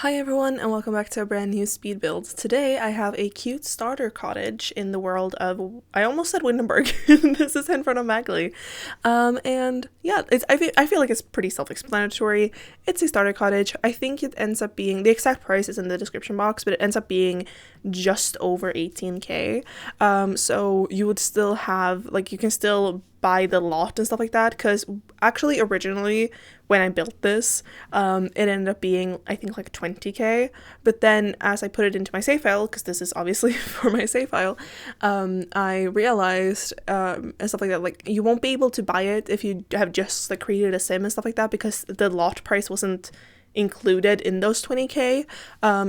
Hi everyone and welcome back to a brand new speed build. Today I have a cute starter cottage in the world of, I almost said Windenburg. This is in front of Magley. And yeah, I feel like it's pretty self-explanatory. It's a starter cottage. I think it ends up being, the exact price is in the description box, but it ends up being just over 18k. So you would still have, like, you can still buy the lot and stuff like that, because actually originally when I built this, it ended up being, I think, like 20k, but then as I put it into my save file, because this is obviously for my save file, I realized and stuff like that, like, you won't be able to buy it if you have just like created a sim and stuff like that, because the lot price wasn't included in those 20k.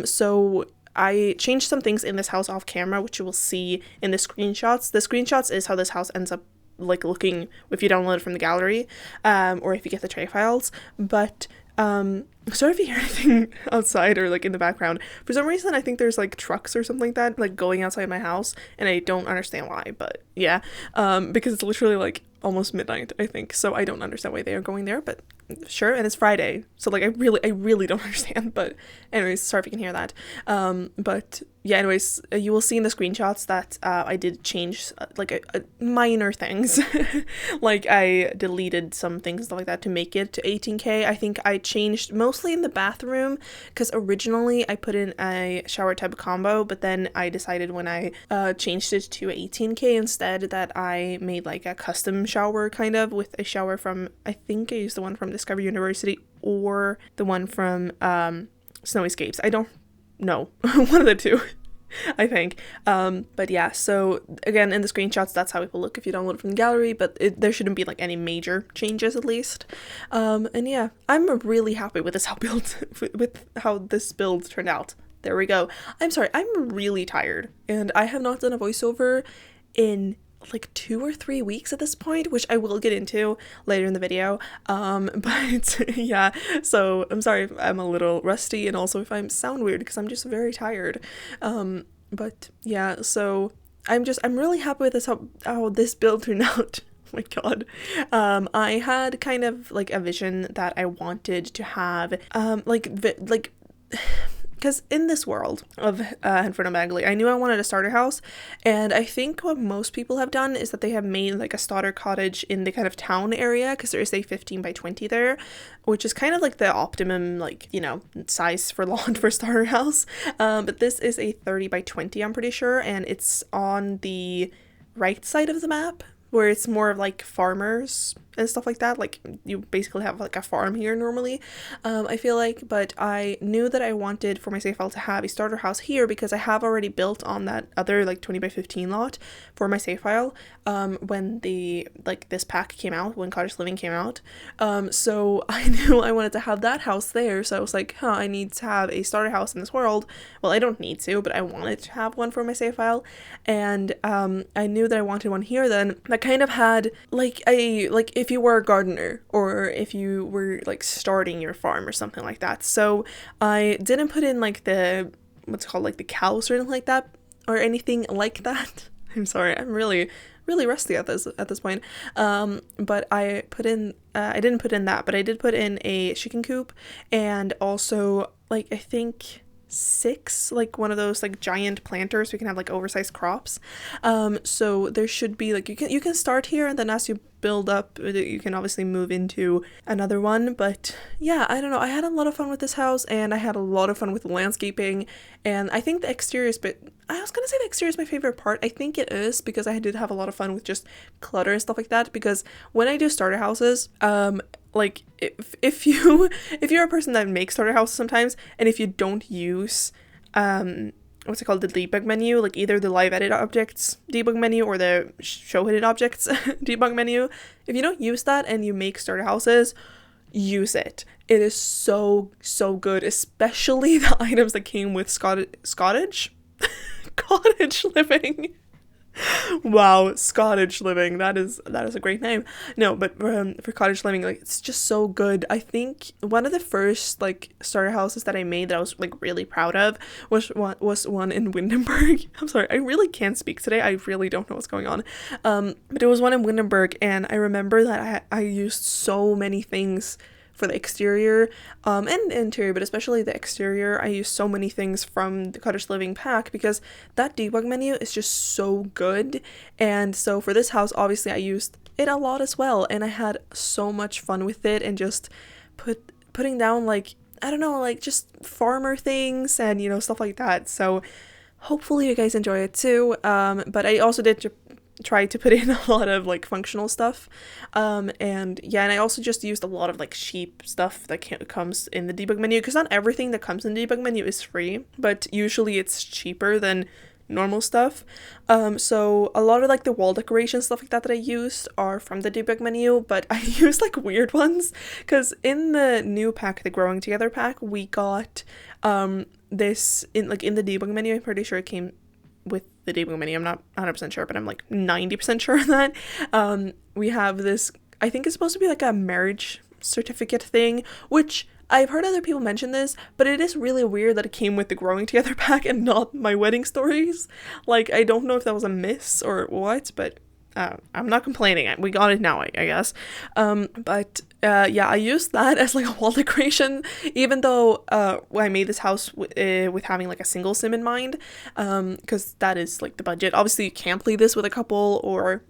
So I changed some things in this house off camera, which you will see in the screenshots. The screenshots is how this house ends up like looking if you download it from the gallery, or if you get the tray files. But sorry if you hear anything outside or like in the background. For some reason I think there's like trucks or something like that, like going outside my house, and I don't understand why, but yeah, because it's literally like almost midnight, I think, so I don't understand why they are going there, but sure. And it's Friday, so like I really don't understand. But anyways, sorry if you can hear that. But yeah, anyways, you will see in the screenshots that I did change like a minor things. Like I deleted some things and stuff like that to make it to 18k. I think I changed mostly in the bathroom, because originally I put in a shower tub combo, but then I decided when I changed it to 18k instead that I made like a custom shower, kind of, with a shower from, I think I used the one from Discovery University or the one from Snow Escapes. I don't know. One of the two. I think. But yeah, so again, in the screenshots, that's how it will look if you download it from the gallery, but there shouldn't be like any major changes, at least. And yeah, I'm really happy with this build, with how this build turned out. There we go. I'm sorry, I'm really tired, and I have not done a voiceover in like 2 or 3 weeks at this point, which I will get into later in the video. But yeah, so I'm sorry if I'm a little rusty, and also if I sound weird, because I'm just very tired. But yeah, so I'm really happy with this, how this build turned out. Oh my god. I had kind of like a vision that I wanted to have, because in this world of Inferno Magley, I knew I wanted a starter house, and I think what most people have done is that they have made like a starter cottage in the kind of town area, because there is a 15 by 20 there, which is kind of like the optimum, like, you know, size for lawn for starter house. But this is a 30 by 20, I'm pretty sure, and it's on the right side of the map, where it's more of like farmers and stuff like that. Like, you basically have like a farm here normally, I feel like. But I knew that I wanted for my save file to have a starter house here, because I have already built on that other like 20 by 15 lot for my save file when this pack came out, when Cottage Living came out. So I knew I wanted to have that house there, so I was like, I need to have a starter house in this world. Well, I don't need to, but I wanted to have one for my save file, and I knew that I wanted one here then that kind of had like if you were a gardener, or if you were like starting your farm or something like that. So I didn't put in like the, what's it called, like the cows or anything like that, or anything like that. I'm sorry, I'm really rusty at this point. But I put in I didn't put in that, but I did put in a chicken coop, and also like I think 6, like one of those like giant planters so you can have like oversized crops. So there should be like, you can start here, and then as you build up you can obviously move into another one. But yeah, I don't know, I had a lot of fun with this house, and I had a lot of fun with landscaping, and I think the exterior is, but I was gonna say the exterior is my favorite part. I think it is, because I did have a lot of fun with just clutter and stuff like that, because when I do starter houses, like if you're a person that makes starter houses sometimes, and if you don't use what's it called, the debug menu, like either the live edit objects debug menu or the show hidden objects debug menu, if you don't use that and you make starter houses, use it. It is so good, especially the items that came with Cottage Living. Wow, Cottage Living, that is a great name. No, but for Cottage Living, like, it's just so good. I think one of the first like starter houses that I made that I was like really proud of was one in Windenburg. I'm sorry, I really can't speak today. I really don't know what's going on. But it was one in Windenburg, and I remember that I used so many things for the exterior and interior, but especially the exterior, I use so many things from the Cottage Living pack because that debug menu is just so good. And so for this house, obviously I used it a lot as well, and I had so much fun with it, and just putting down like, I don't know, like just farmer things and, you know, stuff like that. So hopefully you guys enjoy it too. But I also did try to put in a lot of like functional stuff. And yeah, and I also just used a lot of like cheap stuff that comes in the debug menu, because not everything that comes in the debug menu is free, but usually it's cheaper than normal stuff. So a lot of like the wall decoration stuff like that I used are from the debug menu, but I used like weird ones because in the new pack, the Growing Together pack, we got this in the debug menu. I'm pretty sure it came with the debug menu. I'm not 100% sure, but I'm like 90% sure of that. We have this, I think it's supposed to be like a marriage certificate thing, which I've heard other people mention this, but it is really weird that it came with the Growing Together pack and not my wedding stories. Like, I don't know if that was a miss or what, but I'm not complaining. We got it now, I guess. Yeah, I used that as like a wall decoration, even though I made this house with having like a single sim in mind, because that is like the budget. Obviously, you can't play this with a couple or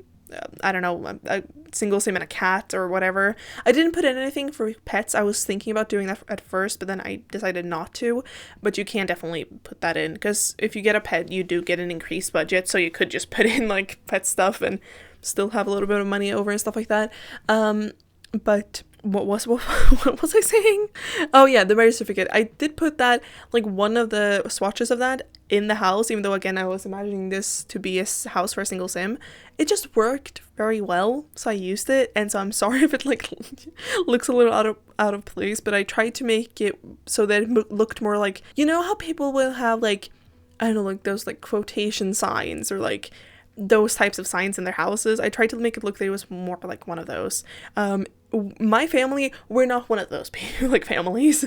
I don't know, a single sim and a cat or whatever. I didn't put in anything for pets. I was thinking about doing that at first, but then I decided not to. But you can definitely put that in, because if you get a pet, you do get an increased budget, so you could just put in like pet stuff and still have a little bit of money over and stuff like that. But what was I saying? Oh yeah, the marriage certificate. I did put that, like one of the swatches of that, in the house, even though again I was imagining this to be a house for a single sim. It just worked very well, so I used it. And so I'm sorry if it like looks a little out of place, but I tried to make it so that it looked more like, you know how people will have like, I don't know, like those like quotation signs or like those types of signs in their houses. I tried to make it look like it was more like one of those. My family, we're not one of those like families.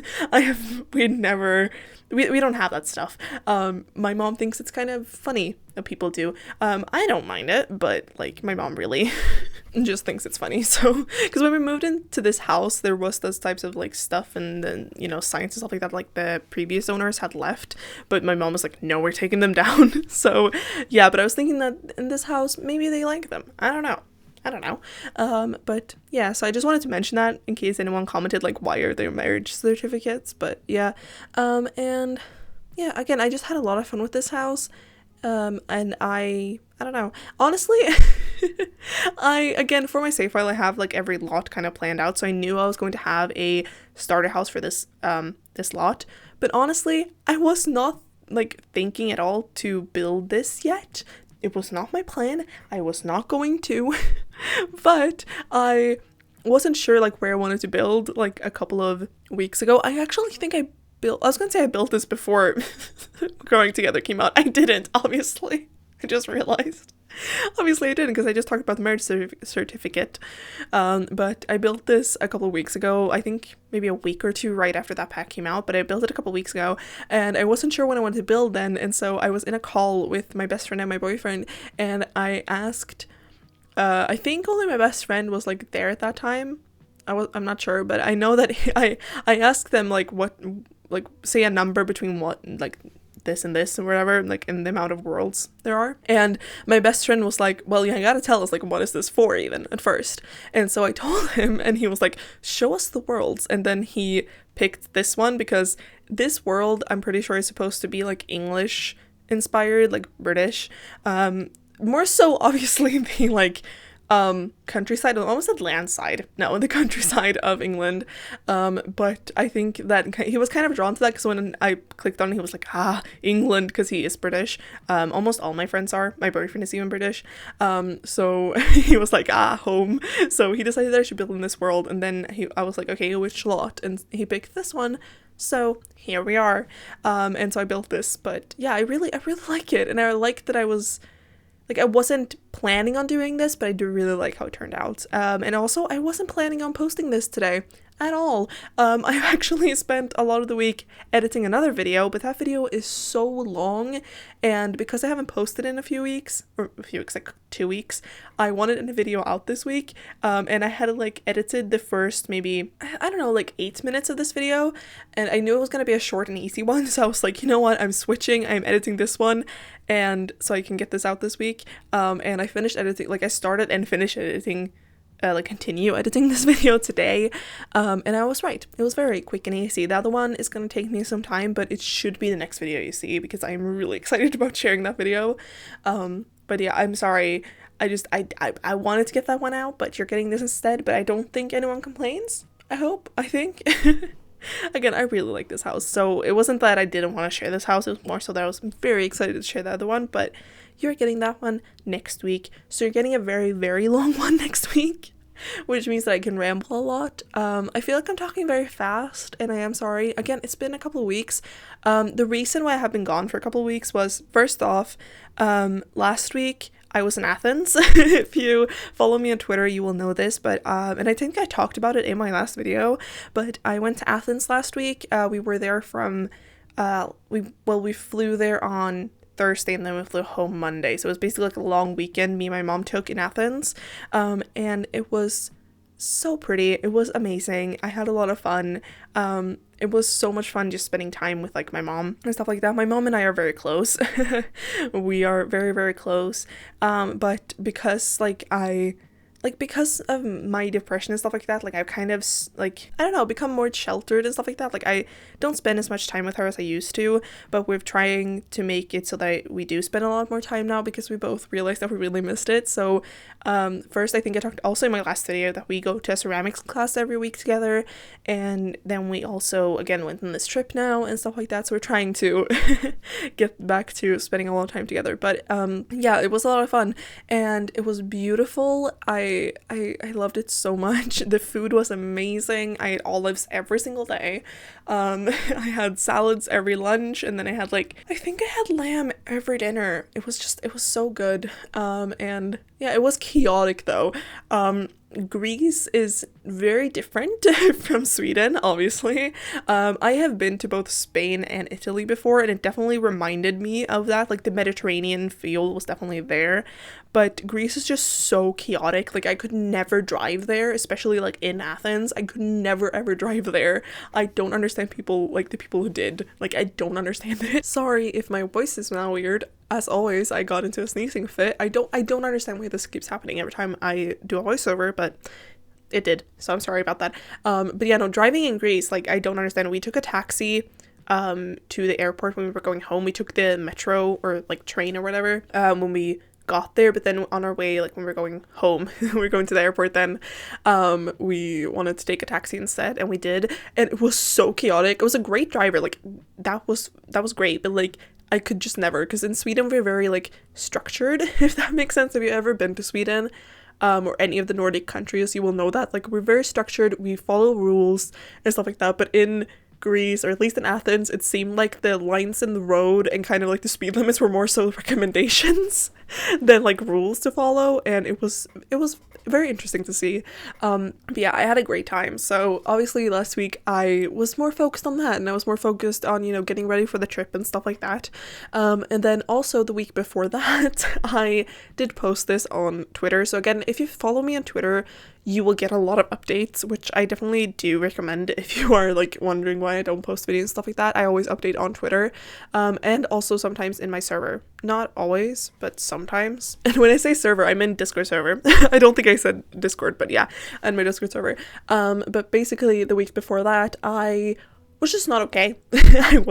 We don't have that stuff. My mom thinks it's kind of funny that people do. I don't mind it, but like my mom really just thinks it's funny. So, because when we moved into this house, there was those types of like stuff and then, you know, signs and stuff like that, like the previous owners had left, but my mom was like, no, we're taking them down. So yeah, but I was thinking that in this house, maybe they like them. I don't know. But yeah, so I just wanted to mention that in case anyone commented like, why are there marriage certificates? But yeah, and yeah, again, I just had a lot of fun with this house. And I don't know, honestly, again, for my save file, I have like every lot kind of planned out, so I knew I was going to have a starter house for this lot, but honestly, I was not like thinking at all to build this yet. It was not my plan. I was not going to, but I wasn't sure like where I wanted to build like a couple of weeks ago. I actually think I was gonna say I built this before Growing Together came out. I didn't, obviously. I just realized. Obviously I didn't, because I just talked about the marriage certificate. But I built this a couple of weeks ago. I think maybe a week or two right after that pack came out, but I built it a couple of weeks ago, and I wasn't sure when I wanted to build then, and so I was in a call with my best friend and my boyfriend, and I asked, I think only my best friend was like there at that time. I'm not sure, but I know that I asked them like what, like say a number between what, like this and this or whatever, like in the amount of worlds there are. And my best friend was like, well, you gotta tell us like, what is this for even at first? And so I told him, and he was like, show us the worlds. And then he picked this one because this world, I'm pretty sure, is supposed to be like English inspired, like British, more so obviously the like countryside, I almost said land side, no, the countryside of England, but I think that he was kind of drawn to that because when I clicked on it, he was like, England, because he is British. Almost all my friends are. My boyfriend is even British, so he was like, home. So he decided that I should build in this world, and then I was like, okay, which lot? And he picked this one, so here we are. And so I built this, but yeah, I really like it, and I like that I wasn't planning on doing this, but I do really like how it turned out. And also, I wasn't planning on posting this today. at all. I've actually spent a lot of the week editing another video, but that video is so long, and because I haven't posted in a few weeks, like 2 weeks, I wanted a video out this week, and I had like edited the first maybe, I don't know, like 8 minutes of this video, and I knew it was going to be a short and easy one, so I was like, you know what, I'm switching, I'm editing this one, and so I can get this out this week, and I finished editing, like I started and finished editing, continue editing this video today, and I was right. It was very quick and easy. The other one is going to take me some time, but it should be the next video you see, because I'm really excited about sharing that video. But yeah, I'm sorry. I wanted to get that one out, but you're getting this instead, but I don't think anyone complains. I think. Again, I really like this house, so it wasn't that I didn't want to share this house, it was more so that I was very excited to share the other one, but you're getting that one next week, so you're getting a very, very long one next week, which means that I can ramble a lot. I feel like I'm talking very fast, and I am sorry. Again, it's been a couple of weeks. The reason why I have been gone for a couple of weeks was, first off, last week, I was in Athens. If you follow me on Twitter, you will know this, but and I think I talked about it in my last video, but I went to Athens last week. We were there from we flew there on Thursday, and then we flew home Monday, so it was basically like a long weekend me and my mom took in Athens, and it was so pretty. It was amazing. I had a lot of fun. It was so much fun just spending time with like my mom and stuff like that. My mom and I are very close. We are very, very close. But because because of my depression and stuff like that, like I've kind of I don't know, become more sheltered and stuff like that. Like I don't spend as much time with her as I used to, but we're trying to make it so that we do spend a lot more time now, because we both realized that we really missed it. So first, I think I talked also in my last video that we go to a ceramics class every week together, and then we also again went on this trip now and stuff like that, so we're trying to get back to spending a lot of time together. But yeah, it was a lot of fun, and it was beautiful. I loved it so much. The food was amazing. I ate olives every single day. I had salads every lunch, and then I think I had lamb every dinner. It was so good. And yeah, it was chaotic though. Greece is very different from Sweden, obviously. I have been to both Spain and Italy before, and it definitely reminded me of that. Like the Mediterranean feel was definitely there, but Greece is just so chaotic. Like I could never drive there, especially like in Athens. I could never ever drive there. I don't understand people, like the people who did. Like I don't understand it. Sorry if my voice is now weird. As always, I got into a sneezing fit. I don't understand why this keeps happening every time I do a voiceover, but it did. So I'm sorry about that. But yeah, no, driving in Greece, like I don't understand. We took a taxi to the airport when we were going home. We took the metro or like train or whatever when we got there, but then on our way, like when we were going home, we were going to the airport, then we wanted to take a taxi instead, and we did, and it was so chaotic. It was a great driver, like that was great, but like I could just never, because in Sweden we're very like structured, if that makes sense. Have you ever been to Sweden or any of the Nordic countries, you will know that like we're very structured, we follow rules and stuff like that. But in Greece, or at least in Athens, it seemed like the lines in the road and kind of like the speed limits were more so recommendations than like rules to follow, and it was very interesting to see. But yeah, I had a great time. So obviously last week I was more focused on that, and I was more focused on, you know, getting ready for the trip and stuff like that. And then also the week before that, I did post this on Twitter. So again, if you follow me on Twitter, you will get a lot of updates, which I definitely do recommend if you are like wondering why I don't post videos and stuff like that. I always update on Twitter, and also sometimes in my server. Not always, but sometimes. And when I say server, I mean Discord server. I don't think I said Discord, but yeah, and my Discord server. But basically the week before that, I was just not okay. I've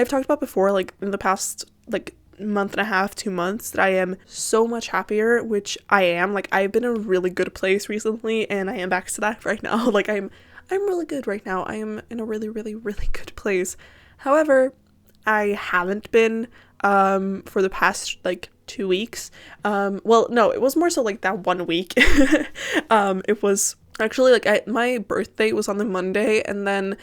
talked about before, like in the past like month and a half, 2 months, that I am so much happier, which I am. Like I've been in a really good place recently, and I am back to that right now. Like I'm really good right now. I am in a really, really, really good place. However, I haven't been for the past like 2 weeks. Well, no, it was more so like that 1 week. It was actually like my birthday was on the Monday, and then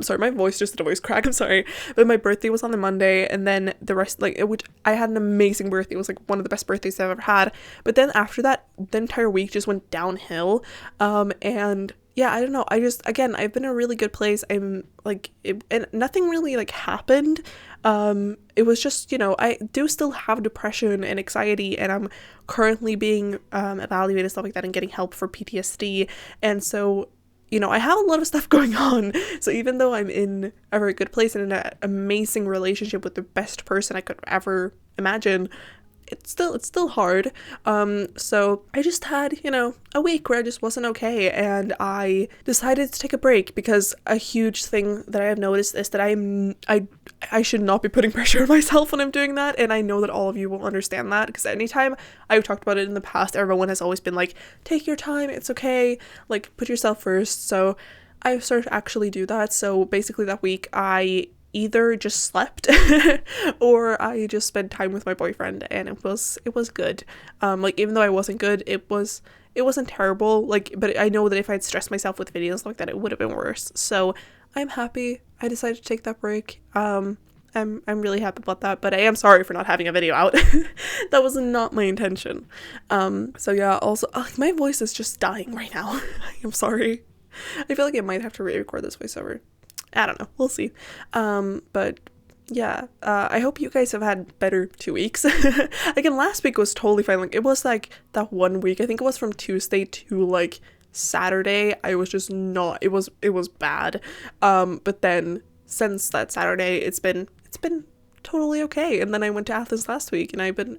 sorry, my voice just did a voice crack, I'm sorry, but my birthday was on the Monday, and then the rest, like I had an amazing birthday. It was like one of the best birthdays I've ever had, but then after that the entire week just went downhill, and yeah, I don't know. I just, again, I've been in a really good place. I'm like, and nothing really like happened. It was just, I do still have depression and anxiety, and I'm currently being evaluated, stuff like that, and getting help for PTSD. And so, I have a lot of stuff going on. So even though I'm in a very good place and in an amazing relationship with the best person I could ever imagine, it's still hard. So I just had, a week where I just wasn't okay, and I decided to take a break, because a huge thing that I have noticed is that I should not be putting pressure on myself when I'm doing that, and I know that all of you will understand that, because anytime I've talked about it in the past, everyone has always been like, take your time, it's okay, like, put yourself first. So I've started to actually do that. So basically that week I either just slept or I just spent time with my boyfriend, and it was good. Like, even though I wasn't good, it wasn't terrible, like, but I know that if I'd stressed myself with videos like that, it would have been worse. So I'm happy I decided to take that break. I'm really happy about that, but I am sorry for not having a video out. That was not my intention. So yeah, also, my voice is just dying right now. I'm sorry. I feel like I might have to re-record this voiceover. I don't know. We'll see. But yeah, I hope you guys have had better 2 weeks. Again, last week was totally fine. Like, it was like that 1 week, I think it was from Tuesday to like Saturday, I was just not, it was bad. But then since that Saturday, it's been totally okay. And then I went to Athens last week, and I've been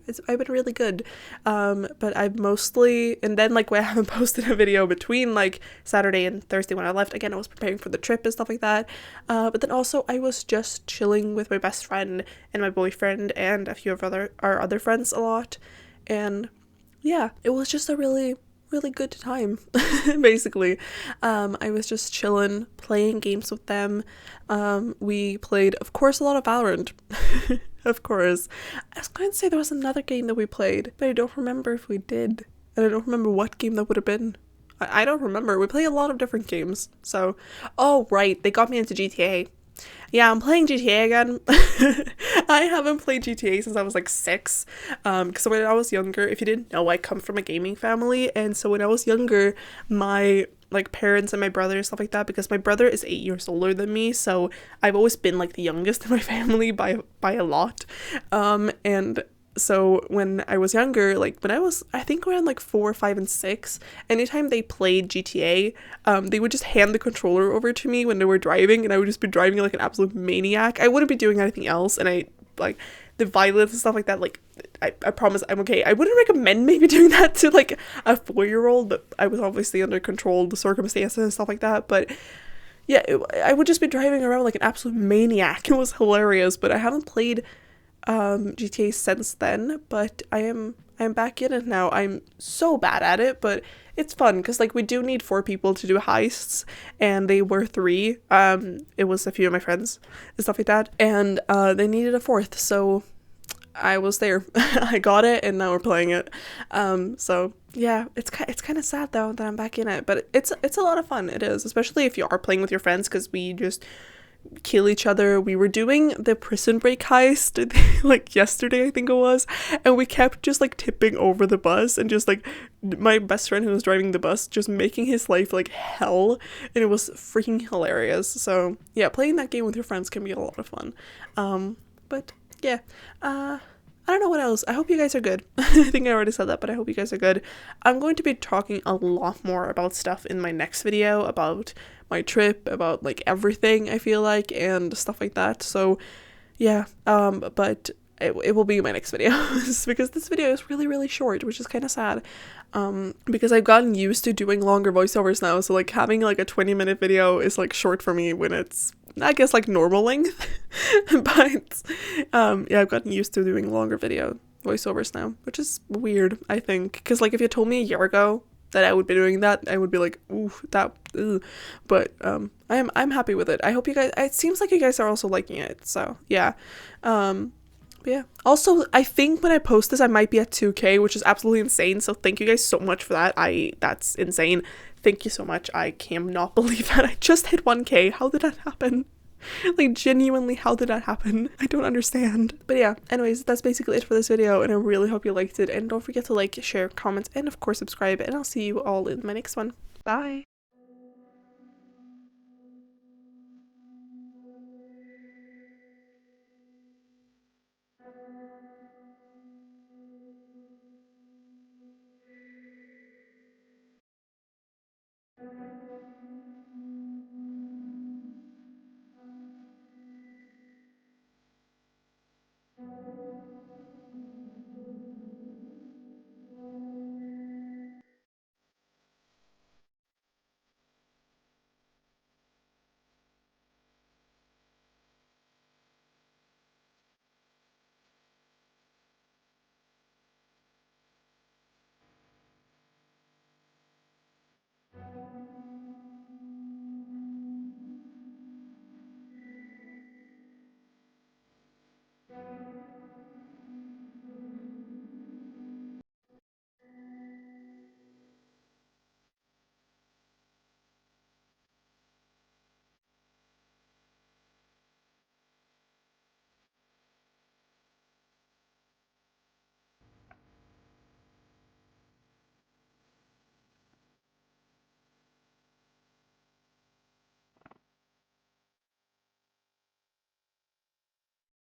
really good. But I've mostly, and then like when I haven't posted a video between like Saturday and Thursday when I left, again, I was preparing for the trip and stuff like that. But then also I was just chilling with my best friend and my boyfriend and a few of our other friends a lot. And yeah, it was just a really good time. Basically, I was just chilling, playing games with them. We played, of course, a lot of Valorant. Of course. I was going to say there was another game that we played, but I don't remember if we did, and I don't remember what game that would have been. I don't remember. We play a lot of different games. So, oh right, they got me into GTA. Yeah, I'm playing GTA again. I haven't played GTA since I was like 6. Because when I was younger, if you didn't know, I come from a gaming family, and so when I was younger, my like parents and my brother and stuff like that, because my brother is 8 years older than me, so I've always been like the youngest in my family by a lot. And so when I was younger, like when I was, I think around like 4, 5, and 6, anytime they played GTA, they would just hand the controller over to me when they were driving, and I would just be driving like an absolute maniac. I wouldn't be doing anything else, and I like the violence and stuff like that. Like, I promise I'm okay. I wouldn't recommend maybe doing that to like a 4-year-old, but I was obviously under controlled circumstances and stuff like that. But yeah, I would just be driving around like an absolute maniac. It was hilarious. But I haven't played GTA since then, but I'm back in it now. I'm so bad at it, but it's fun because like we do need 4 people to do heists, and they were 3. It was a few of my friends and stuff like that, and they needed a 4th, so I was there. I got it, and now we're playing it. So yeah, it's kind of sad though that I'm back in it, but it's a lot of fun. It is, especially if you are playing with your friends, because we just kill each other. We were doing the prison break heist like yesterday, I think it was, and we kept just like tipping over the bus, and just like my best friend who was driving the bus just making his life like hell, and it was freaking hilarious. So yeah, playing that game with your friends can be a lot of fun. But yeah, I don't know what else. I hope you guys are good. I think I already said that, but I hope you guys are good. I'm going to be talking a lot more about stuff in my next video, about my trip, about like everything, I feel like, and stuff like that. So yeah, but it will be my next video because this video is really short, which is kind of sad, because I've gotten used to doing longer voiceovers now. So like having like a 20-minute video is like short for me when it's, I guess, like normal length. But yeah, I've gotten used to doing longer video voiceovers now, which is weird, I think, because like if you told me a year ago that I would be doing that, I would be like, ooh, that, ugh. But I'm happy with it. I hope you guys, it seems like you guys are also liking it, so yeah. But yeah, also I think when I post this I might be at 2k, which is absolutely insane, so thank you guys so much for that. That's insane. Thank you so much. I cannot believe that I just hit 1k. How did that happen? Like, genuinely, how did that happen? I don't understand. But yeah, anyways, that's basically it for this video, and I really hope you liked it, and don't forget to like, share, comment, and of course subscribe, and I'll see you all in my next one. Bye!